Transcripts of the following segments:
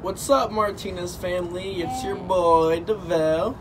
What's up, Martinez family? It's your boy, Davell.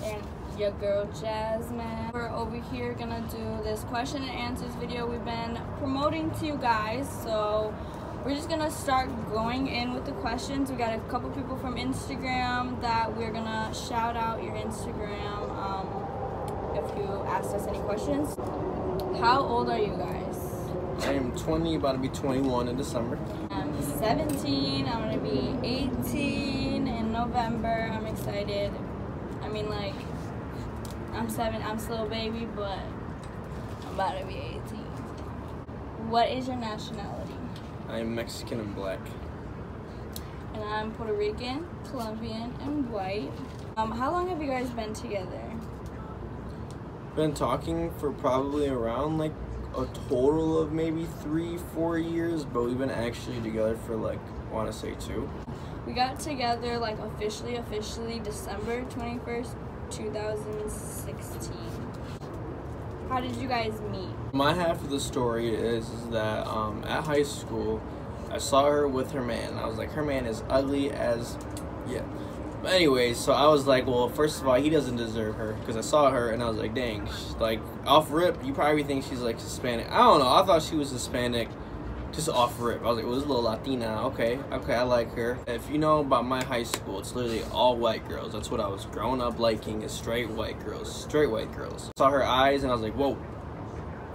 And your girl, Jazmynne. We're over here gonna do this question and answers video we've been promoting to you guys. So we're just gonna start going in with the questions. We got a couple people from Instagram that we're gonna shout out your Instagram if you asked us any questions. How old are you guys? I am 20, about to be 21 in December. I'm 17, I'm gonna be 18 in November. I'm excited. I mean, like, I'm still a baby, but I'm about to be 18. What is your nationality? I am Mexican and black. And I'm Puerto Rican, Colombian, and white. How long have you guys been together? Been talking for probably around like a total of maybe 3-4 years, but we've been actually together for like, I want to say 2. We got together like officially December 21st, 2016. How did you guys meet? My half of the story is that at high school, I saw her with her man. I was like, her man is ugly as, yeah. But anyways, so I was like, well, first of all, he doesn't deserve her, because I saw her and I was like, dang, like off rip, you probably think she's like Hispanic. I don't know, I thought she was Hispanic, just off rip. I was like, well, this little Latina, okay, I like her. If you know about my high school, it's literally all white girls. That's what I was growing up liking, is straight white girls. Saw her eyes and I was like, whoa.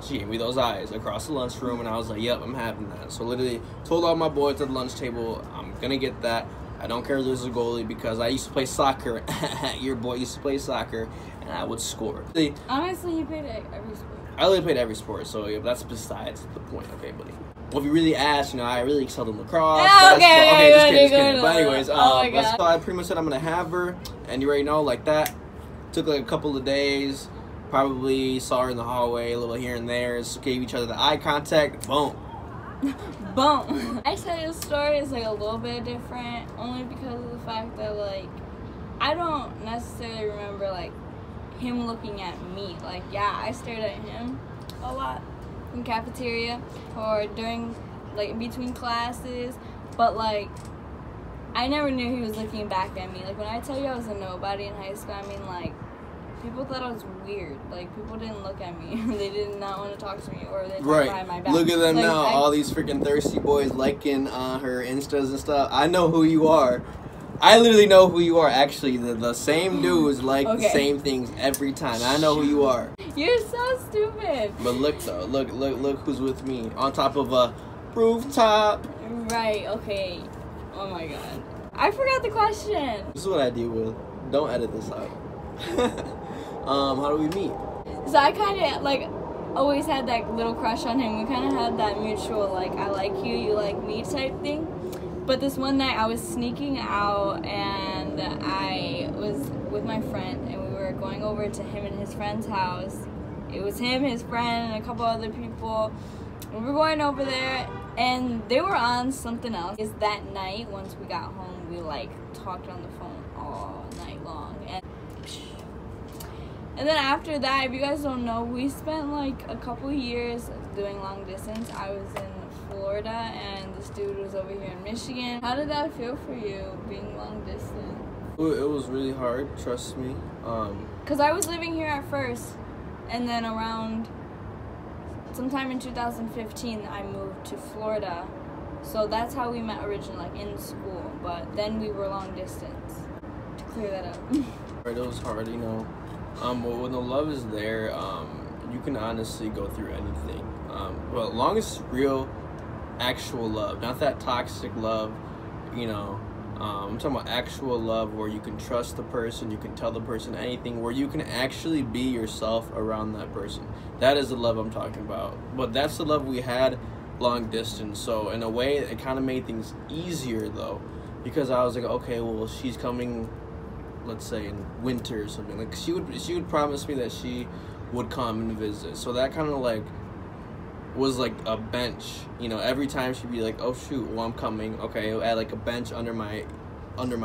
She gave me those eyes across the lunchroom and I was like, yep, I'm having that. So literally told all my boys at the lunch table, I'm gonna get that. I don't care if there's a goalie, because I used to play soccer. Your boy used to play soccer and I would score. Honestly, you played every sport. I literally played every sport, so yeah, that's besides the point, okay, buddy. Well, if you really ask, you know, I really excelled in lacrosse, basketball. Okay, just kidding. But anyways, that's why I pretty much said I'm gonna have her, and you already know, like that. Took like a couple of days. Probably saw her in the hallway, a little here and there. Just gave each other the eye contact. Boom. Boom. I said his story is like a little bit different, only because of the fact that like I don't necessarily remember like him looking at me. Like, yeah, I stared at him a lot in cafeteria or during like in between classes, but like I never knew he was looking back at me. Like when I tell you I was a nobody in high school, I mean like people thought I was weird. Like people didn't look at me. They did not want to talk to me, or they talked behind my back. Look at them like, now, all these freaking thirsty boys liking her Instas and stuff. I know who you are. I literally know who you are. Actually, the same dudes like the same things every time. I know who you are. You're so stupid. But look though, look who's with me on top of a rooftop. Right. Okay. Oh my god. I forgot the question. This is what I deal with. Don't edit this out. How do we meet? So I kind of like always had that little crush on him. We kind of had that mutual like I like you, you like me type thing. But this one night I was sneaking out and I was with my friend and we were going over to him and his friend's house. It was him, his friend, and a couple other people. We were going over there and they were on something else. Because that night, once we got home, we like talked on the phone all night long. And then after that, if you guys don't know, we spent like a couple years doing long distance. I was in Florida and this dude was over here in Michigan. How did that feel for you, being long distance? It was really hard, trust me. Because I was living here at first, and then around sometime in 2015, I moved to Florida. So that's how we met originally, like in school. But then we were long distance, to clear that up. It was hard, you know. But when the love is there, you can honestly go through anything. But as long as it's real, actual love, not that toxic love, you know. I'm talking about actual love where you can trust the person, you can tell the person anything, where you can actually be yourself around that person. That is the love I'm talking about. But that's the love we had long distance. So in a way, it kind of made things easier though, because I was like, okay, well, she's coming, let's say in winter or something, like she would promise me that she would come and visit, so that kind of like was like a bench, you know. Every time she'd be like, oh shoot, well I'm coming, okay, I had like a bench under my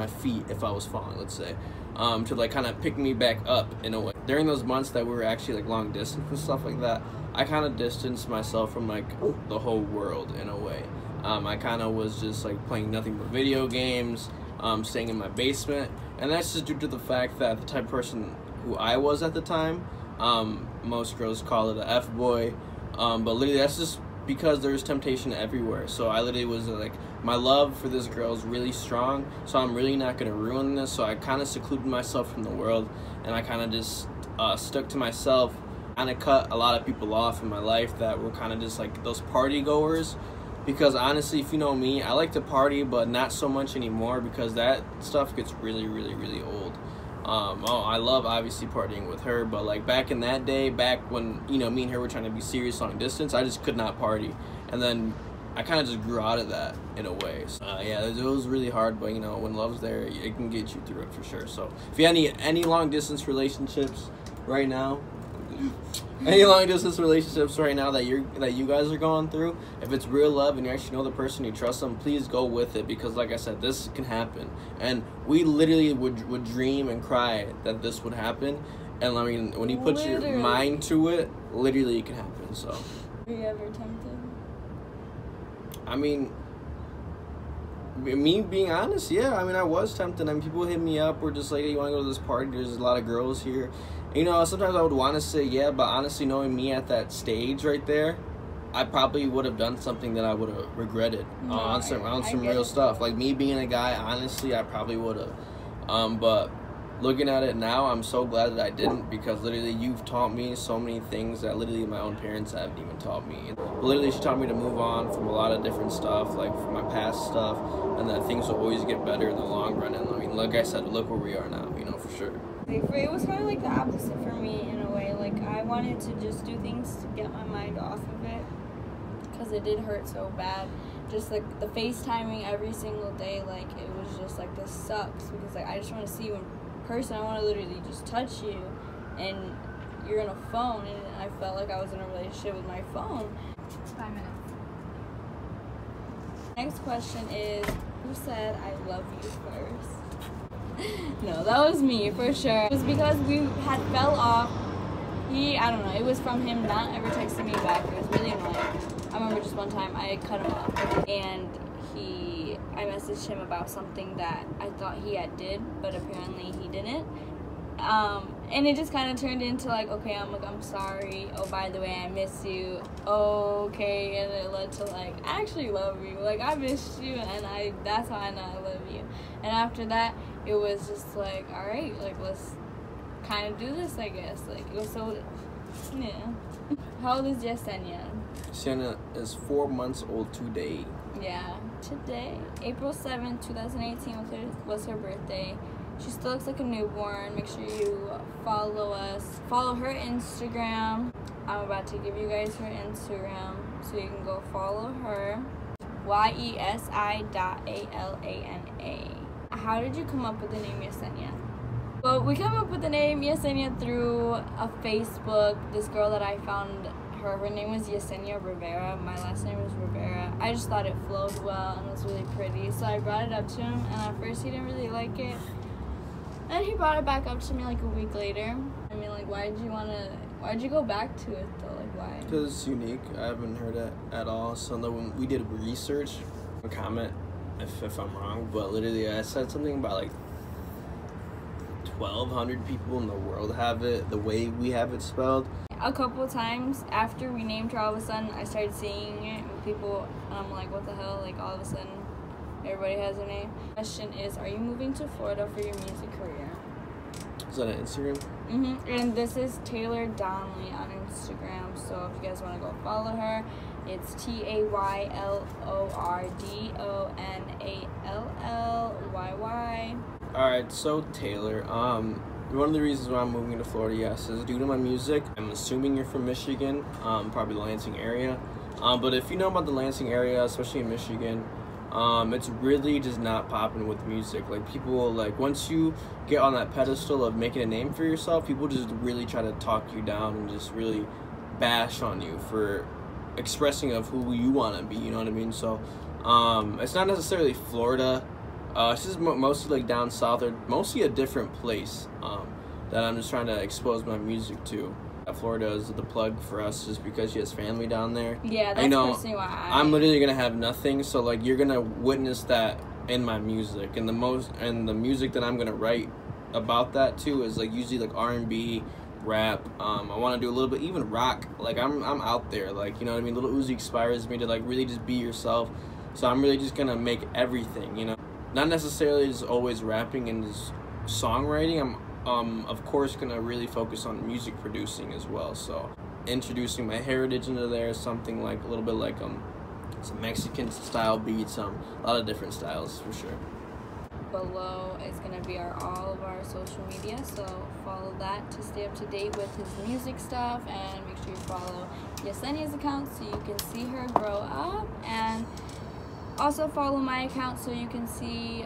feet if I was falling, let's say, to like kind of pick me back up in a way. During those months that we were actually like long distance and stuff like that, I kind of distanced myself from like the whole world in a way. I kind of was just like playing nothing but video games, staying in my basement, and that's just due to the fact that the type of person who I was at the time, most girls call it a F-boy, but literally that's just because there's temptation everywhere. So I literally was like, my love for this girl is really strong, so I'm really not going to ruin this. So I kind of secluded myself from the world, and I kind of just stuck to myself. Kind of cut a lot of people off in my life that were kind of just like those party goers, because honestly, if you know me, I like to party, but not so much anymore because that stuff gets really, really, really old. I love obviously partying with her, but like back in that day, back when, you know, me and her were trying to be serious long distance, I just could not party, and then I kind of just grew out of that in a way. So, yeah, it was really hard, but you know, when love's there, it can get you through it for sure. So if you have any long distance relationships right now, any long distance relationships right now that you guys are going through, if it's real love and you actually know the person, you trust them, please go with it, because like I said, this can happen. And we literally would dream and cry that this would happen, and I mean, when you put your mind to it, literally it can happen. So were you ever tempted? I mean, me being honest, yeah, I mean, I was tempted. I mean, people hit me up, were just like, hey, you want to go to this party, there's a lot of girls here. You know, sometimes I would want to say yeah, but honestly, knowing me at that stage right there, I probably would have done something that I would have regretted on some real stuff. Like me being a guy, honestly, I probably would have. But looking at it now, I'm so glad that I didn't, because literally you've taught me so many things that literally my own parents haven't even taught me. Literally, she taught me to move on from a lot of different stuff, like from my past stuff, and that things will always get better in the long run. And I mean, like I said, look where we are now, you know, for sure. It was kind of like the opposite for me in a way. Like, I wanted to just do things to get my mind off of it, because it did hurt so bad. Just like the FaceTiming every single day, like it was just like, this sucks, because like I just want to see you in person. I want to literally just touch you, and you're on a phone, and I felt like I was in a relationship with my phone. 5 minutes. Next question is, who said I love you first? No, that was me for sure. It was because we had fell off. I don't know, it was from him not ever texting me back. It was really annoying. I remember just one time I cut him off, and I messaged him about something that I thought he had did, but apparently he didn't. And it just kind of turned into like, okay, I'm sorry. Oh, by the way, I miss you. Okay, and it led to like, I actually love you. Like, I missed you, and that's how I know I love you. And after that, it was just like, all right, like let's kind of do this, I guess. Like, it was so, yeah. How old is Yesenia? Yesenia is 4 months old today. Yeah, today, April 7th, 2018 was her birthday. She still looks like a newborn. Make sure you follow us. Follow her Instagram. I'm about to give you guys her Instagram, so you can go follow her. Yesii.alana. How did you come up with the name Yesenia? Well, we came up with the name Yesenia through a Facebook. This girl that I found, her name was Yesenia.xxs. My last name was Rivera. I just thought it flowed well and was really pretty, so I brought it up to him, and at first he didn't really like it. And he brought it back up to me like a week later. I mean, like, why'd you go back to it though? Like, why? Because it's unique. I haven't heard it at all. So when we did research, comment if I'm wrong, but literally I said something about like 1,200 people in the world have it the way we have it spelled. A couple times after we named her, all of a sudden I started seeing it with people, and I'm like, what the hell? Like, all of a sudden everybody has a name. Question is, are you moving to Florida for your music career? Is that on Instagram? And this is Taylor Donnelly on Instagram, so if you guys want to go follow her, it's TaylorDonnelly. Alright, so Taylor, one of the reasons why I'm moving to Florida, yes, is due to my music. I'm assuming you're from Michigan, probably the Lansing area. But if you know about the Lansing area, especially in Michigan, it's really just not popping with music. Like, people, like, once you get on that pedestal of making a name for yourself, people just really try to talk you down and just really bash on you for expressing of who you want to be, you know what I mean? So, it's not necessarily Florida. It's just mostly like down south, or mostly a different place that I'm just trying to expose my music to. Florida is the plug for us just because she has family down there. Yeah, that's personally why I'm literally gonna have nothing, so like you're gonna witness that in my music, and the music that I'm gonna write about that too is like usually like R&B, rap. I want to do a little bit even rock. Like I'm out there, like, you know what I mean. Little Uzi inspires me to like really just be yourself. So I'm really just gonna make everything, you know, not necessarily just always rapping and just songwriting. I'm of course gonna really focus on music producing as well. So introducing my heritage into there, something like a little bit like some Mexican style beats, a lot of different styles for sure. Below is going to be all of our social media, so follow that to stay up to date with his music stuff, and make sure you follow Yesenia's account so you can see her grow up, and also follow my account so you can see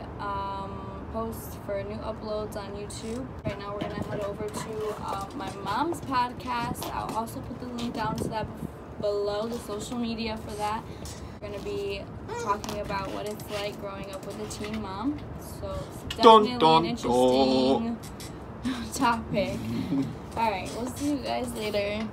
posts for new uploads on YouTube. Right now we're going to head over to my mom's podcast. I'll also put the link down to that below, the social media for that. We're going to be talking about what it's like growing up with a teen mom. So it's definitely an interesting topic. Alright, we'll see you guys later.